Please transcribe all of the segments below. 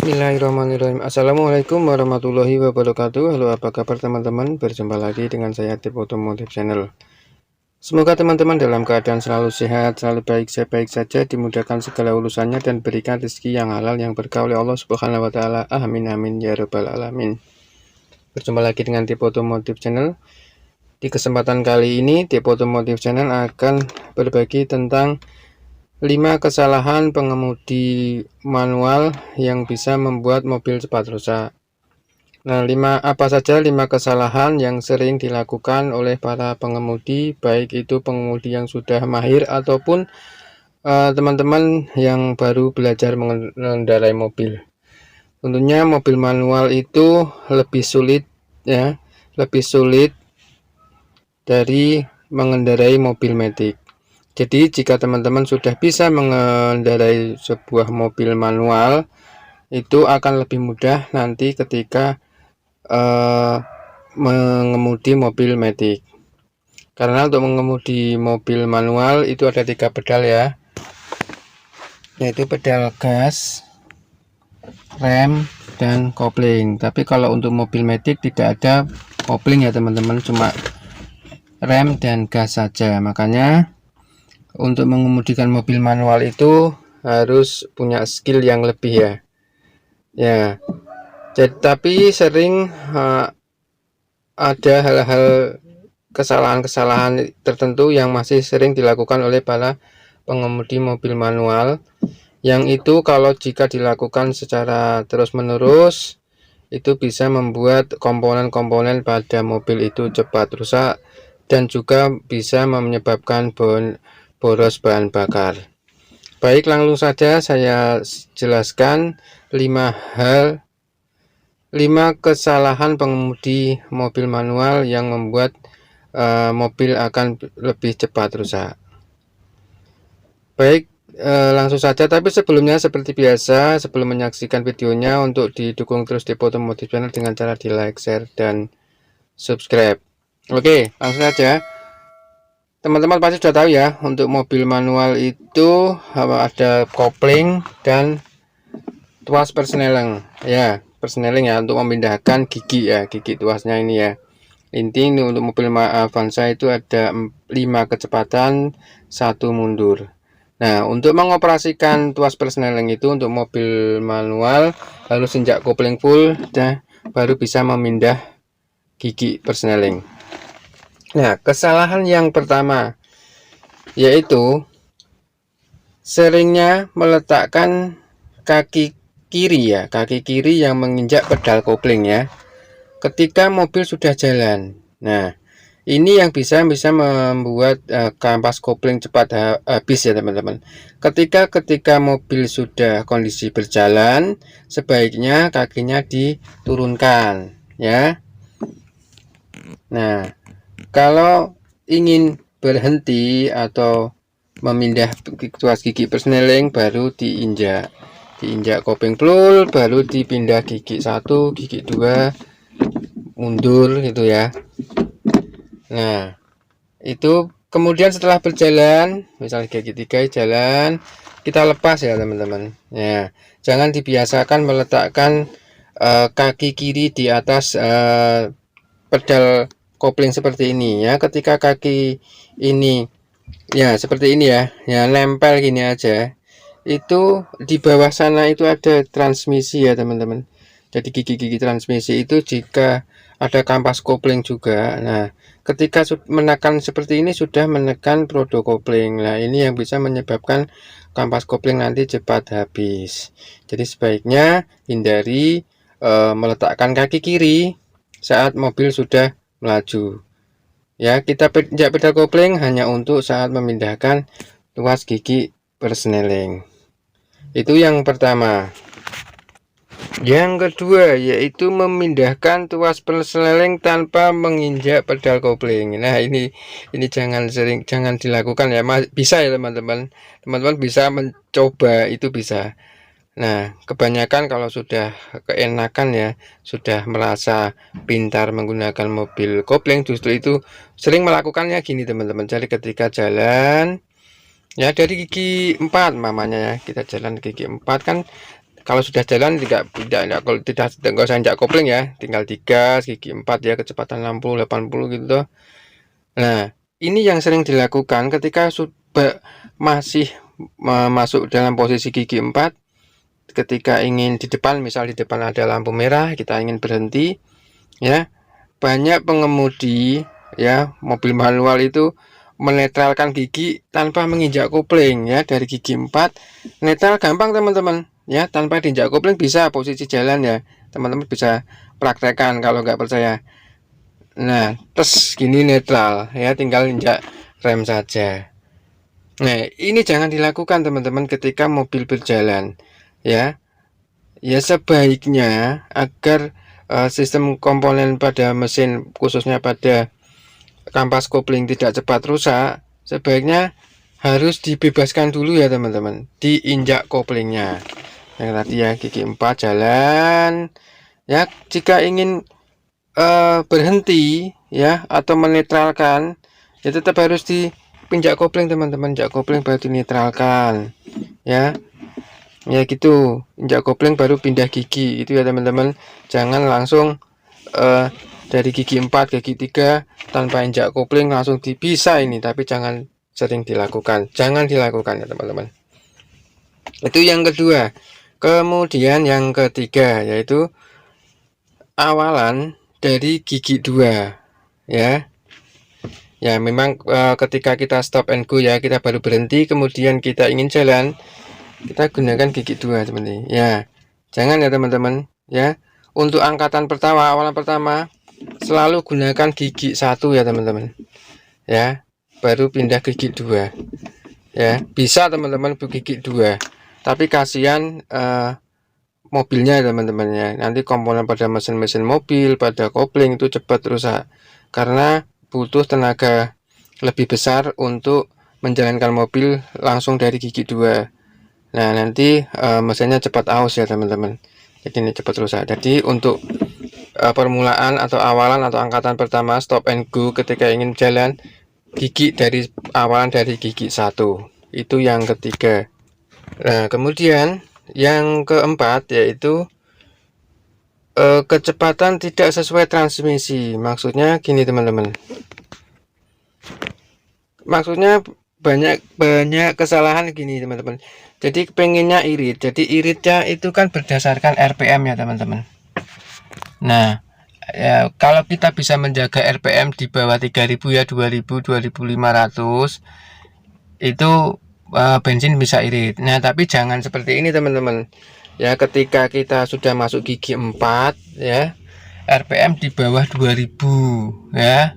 Bismillahirrahmanirrahim. Assalamualaikum warahmatullahi wabarakatuh. Halo, apa kabar teman-teman? Berjumpa lagi dengan saya Tip Otomotif Channel. Semoga teman-teman dalam keadaan selalu sehat, selalu baik saja, dimudahkan segala urusannya dan berikan rezeki yang halal yang berkah oleh Allah Subhanahu wa taala. Amin amin ya rabbal alamin. Berjumpa lagi dengan Tip Otomotif Channel. Di kesempatan kali ini Tip Otomotif Channel akan berbagi tentang 5 kesalahan pengemudi manual yang bisa membuat mobil cepat rusak. Nah, apa saja 5 kesalahan yang sering dilakukan oleh para pengemudi, baik itu pengemudi yang sudah mahir ataupun teman-teman yang baru belajar mengendarai mobil. Tentunya mobil manual itu lebih sulit ya, lebih sulit dari mengendarai mobil matic. Jadi jika teman-teman sudah bisa mengendarai sebuah mobil manual, itu akan lebih mudah nanti ketika mengemudi mobil matic. Karena untuk mengemudi mobil manual itu ada 3 pedal ya, yaitu pedal gas, rem, dan kopling. Tapi kalau untuk mobil matic tidak ada kopling ya teman-teman, cuma rem dan gas saja. Makanya untuk mengemudikan mobil manual itu harus punya skill yang lebih ya. Jadi tapi sering ada hal-hal kesalahan-kesalahan tertentu yang masih sering dilakukan oleh para pengemudi mobil manual, yang itu kalau jika dilakukan secara terus-menerus itu bisa membuat komponen-komponen pada mobil itu cepat rusak dan juga bisa menyebabkan boros bahan bakar. Baik, langsung saja saya jelaskan 5 kesalahan pengemudi mobil manual yang membuat mobil akan lebih cepat rusak. Baik, langsung saja, tapi sebelumnya seperti biasa, sebelum menyaksikan videonya, untuk didukung terus Tip Otomotif Channel dengan cara di like, share, dan subscribe. Oke, langsung saja. Teman-teman pasti sudah tahu ya, untuk mobil manual itu ada kopling dan tuas persneling ya, untuk memindahkan gigi gigi tuasnya ini ya. Inti ini untuk mobil Avanza itu ada 5 kecepatan, 1 mundur. Nah, untuk mengoperasikan tuas persneling itu untuk mobil manual harus injak kopling full dan baru bisa memindah gigi persneling. Nah, kesalahan yang pertama yaitu seringnya meletakkan kaki kiri yang menginjak pedal kopling ya, ketika mobil sudah jalan. Nah, ini yang bisa membuat kampas kopling cepat habis ya teman-teman. Ketika mobil sudah kondisi berjalan, sebaiknya kakinya diturunkan ya. Nah, kalau ingin berhenti atau memindah tuas gigi persneling baru diinjak kopling full, baru dipindah gigi 1, gigi 2, mundur gitu ya. Nah, itu kemudian setelah berjalan, misalnya gigi 3 jalan, kita lepas ya teman-teman ya. Jangan dibiasakan meletakkan kaki kiri di atas pedal kopling seperti ini ya. Ketika kaki ini ya seperti ini ya nempel gini aja, itu di bawah sana itu ada transmisi ya teman-teman. Jadi gigi-gigi transmisi itu jika ada kampas kopling juga. Nah, ketika menekan seperti ini sudah menekan prodo kopling. Nah, ini yang bisa menyebabkan kampas kopling nanti cepat habis. Jadi sebaiknya hindari meletakkan kaki kiri saat mobil sudah melaju ya. Kita injak pedal kopling hanya untuk saat memindahkan tuas gigi persneling. Itu yang pertama. Yang kedua yaitu memindahkan tuas persneling tanpa menginjak pedal kopling. Nah, ini jangan dilakukan ya. Bisa ya teman-teman bisa mencoba, itu bisa. Nah, kebanyakan kalau sudah keenakan ya, sudah merasa pintar menggunakan mobil kopling, justru itu sering melakukannya gini teman-teman. Jadi ketika jalan ya dari gigi 4 mamanya ya, kita jalan gigi 4 kan Kalau sudah jalan kalau tidak usah injak kopling ya, tinggal digas gigi 4 ya, kecepatan 60 80 gitu. Nah, ini yang sering dilakukan ketika sudah masih masuk dalam posisi gigi 4, ketika ingin di depan, misal di depan ada lampu merah, kita ingin berhenti ya. Banyak pengemudi ya, mobil manual itu menetralkan gigi tanpa menginjak kopling ya, dari gigi 4 netral gampang teman-teman ya, tanpa diinjak kopling bisa posisi jalan ya. Teman-teman bisa praktekkan kalau nggak percaya. Nah, tes gini netral ya, tinggal injak rem saja. Nah, ini jangan dilakukan teman-teman ketika mobil berjalan ya. Ya sebaiknya agar sistem komponen pada mesin, khususnya pada kampas kopling tidak cepat rusak, sebaiknya harus dibebaskan dulu ya teman-teman, diinjak koplingnya. Yang tadi ya, gigi 4 jalan ya. Jika ingin berhenti ya atau menetralkan, ya tetap harus dipinjak kopling teman-teman. Injak kopling baru dinetralkan ya. Ya gitu, injak kopling baru pindah gigi itu ya teman-teman. Jangan langsung dari gigi 4 ke gigi 3 tanpa injak kopling langsung bisa ini, tapi jangan sering dilakukan, jangan dilakukan ya teman-teman. Itu yang kedua. Kemudian yang ketiga yaitu awalan dari gigi 2 ya. Ya memang ketika kita stop and go ya, kita baru berhenti kemudian kita ingin jalan, kita gunakan gigi 2 seperti ini ya. Jangan ya teman-teman ya. Untuk angkatan pertama, awalan pertama selalu gunakan gigi 1 ya teman-teman ya, baru pindah ke gigi 2 ya. Bisa teman-teman gigi 2, tapi kasihan mobilnya teman-teman ya. Nanti komponen pada mesin-mesin mobil, pada kopling itu cepat rusak karena butuh tenaga lebih besar untuk menjalankan mobil langsung dari gigi 2. Nah nanti mesinnya cepat aus ya teman-teman, jadi ini cepat rusak. Jadi untuk permulaan atau awalan atau angkatan pertama stop and go ketika ingin jalan, gigi dari awalan dari gigi 1, itu yang ketiga. Nah kemudian yang keempat yaitu kecepatan tidak sesuai transmisi. Maksudnya gini teman-teman, maksudnya banyak kesalahan gini teman-teman. Jadi pengennya irit, jadi iritnya itu kan berdasarkan RPM ya teman-teman. Nah ya, kalau kita bisa menjaga RPM di bawah 3000 ya, 2000 2500 itu bensin bisa irit. Nah tapi jangan seperti ini teman-teman ya. Ketika kita sudah masuk gigi 4 ya, RPM di bawah 2000 ya,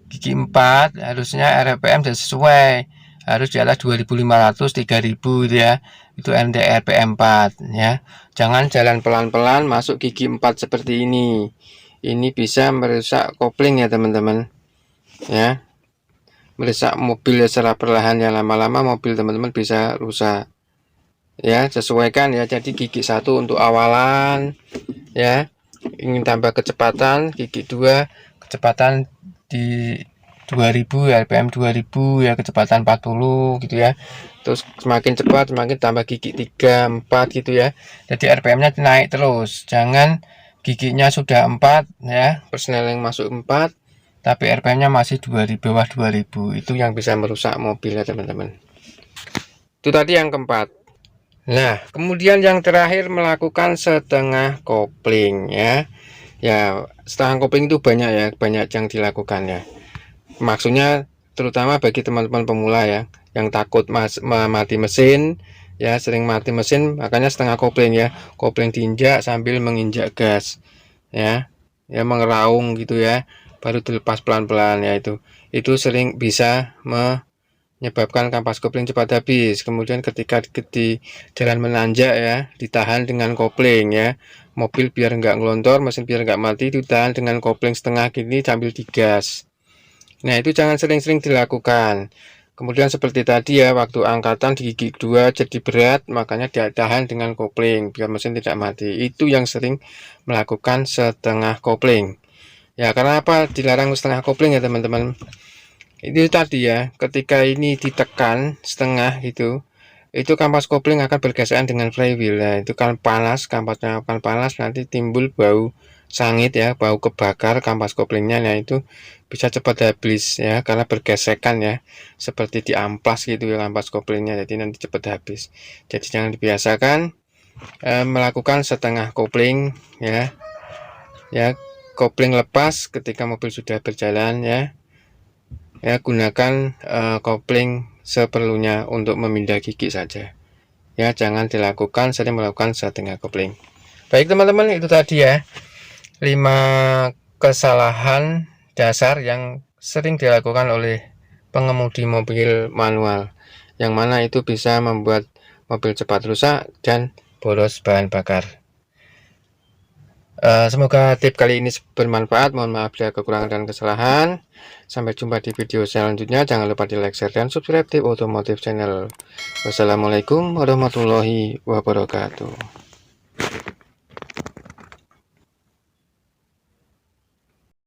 gigi 4 harusnya RPM sesuai, harus di atas 2500 3000 ya, itu RPM 4 ya. Jangan jalan pelan-pelan masuk gigi 4 seperti ini bisa merusak kopling ya teman-teman ya, merusak mobil ya secara perlahan ya. Lama-lama mobil teman-teman bisa rusak ya. Sesuaikan ya, jadi gigi 1 untuk awalan ya. Ingin tambah kecepatan, gigi 2 kecepatan di 2000 ya, RPM 2000 ya, kecepatan 40 gitu ya. Terus semakin cepat semakin tambah gigi 3 4 gitu ya. Jadi RPM nya naik terus. Jangan giginya sudah 4 ya, persneling masuk 4 tapi RPM nya masih 2000, bawah 2000, itu yang bisa merusak mobil ya teman-teman. Itu tadi yang keempat. Nah kemudian yang terakhir, melakukan setengah kopling ya. Ya setengah kopling itu banyak ya, banyak yang dilakukan ya. Maksudnya terutama bagi teman-teman pemula ya, yang takut mati mesin ya, sering mati mesin, makanya setengah kopling ya. Kopling diinjak sambil menginjak gas ya, ya mengeraung gitu ya, baru dilepas pelan-pelan ya. Itu sering bisa menyebabkan kampas kopling cepat habis. Kemudian ketika di jalan menanjak ya, ditahan dengan kopling ya, mobil biar enggak ngelontor, mesin biar enggak mati, ditahan dengan kopling setengah gini sambil digas. Nah itu jangan sering-sering dilakukan. Kemudian seperti tadi ya, waktu angkatan di gigi 2 jadi berat, makanya ditahan dengan kopling biar mesin tidak mati. Itu yang sering melakukan setengah kopling ya. Karena apa dilarang setengah kopling ya teman-teman? Itu tadi ya, ketika ini ditekan setengah gitu, itu kampas kopling akan bergesekan dengan flywheel. Nah, itu kan panas, kampasnya akan panas, nanti timbul bau sangit ya, bau kebakar kampas koplingnya. Nah, itu bisa cepat habis ya, karena bergesekan ya, seperti di amplas gitu ya kampas koplingnya, jadi nanti cepat habis. Jadi jangan dibiasakan melakukan setengah kopling ya, kopling lepas ketika mobil sudah berjalan ya, gunakan kopling seperlunya untuk memindah gigi saja ya, jangan dilakukan sering melakukan setengah kopling. Baik teman-teman, itu tadi ya 5 kesalahan dasar yang sering dilakukan oleh pengemudi mobil manual, yang mana itu bisa membuat mobil cepat rusak dan boros bahan bakar. Semoga tip kali ini bermanfaat. Mohon maaf bila kekurangan dan kesalahan. Sampai jumpa di video selanjutnya. Jangan lupa di like, share, dan subscribe Tip Otomotif Channel. Wassalamualaikum warahmatullahi wabarakatuh.